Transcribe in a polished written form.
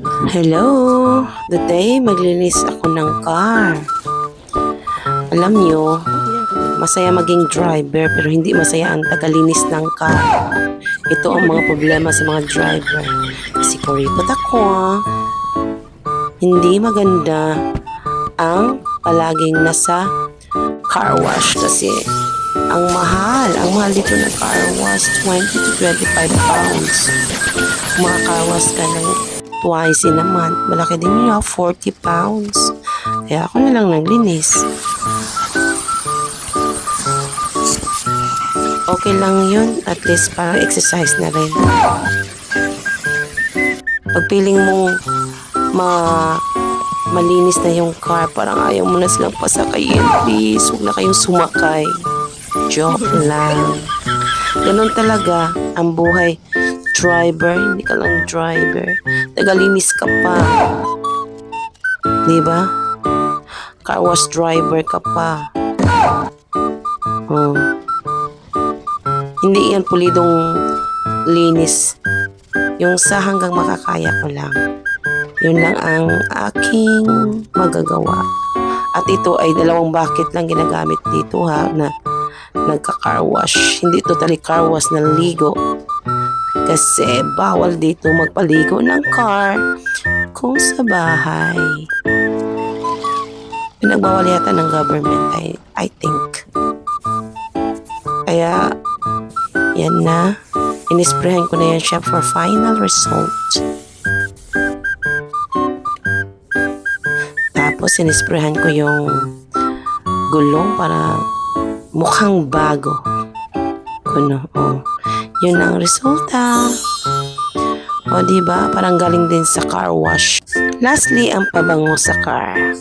Hello! Today, maglinis ako ng car. Alam nyo, masaya maging driver pero hindi masaya ang tagalinis ng car. Ito ang mga problema sa mga driver. Kasi kuripot ako. Hindi maganda ang palaging nasa car wash kasi ang mahal dito ng car wash, 20 to 25 pounds. Car wash ka ng twice in a month. Malaki din yun, 40 pounds. Kaya ako na lang naglinis. Okay lang yun. At least parang exercise na rin. Pag feeling mong malinis na yung car, parang ayaw mo na silang pasakayin. Please, huwag na kayong sumakay. Joke lang. Ganon talaga ang buhay. Driver, hindi ka lang driver. Tagalinis ka pa. Diba? Car wash driver ka pa. Hindi yan pulidong linis. Yung sa hanggang makakaya ko lang. Yun lang ang aking magagawa. At ito ay 2 bucket lang ginagamit dito na nagka-car wash. Hindi totally car wash na ligo. Kasi bawal dito magpaligo ng car kung sa bahay. Pinagbawal yata ng government, I think. Kaya, yan na. Inisprehan ko na yan siya for final result. Tapos, inisprehan ko yung gulong para mukhang bago. Yun ang resulta. O diba? Parang galing din sa car wash. Lastly, ang pabango sa car.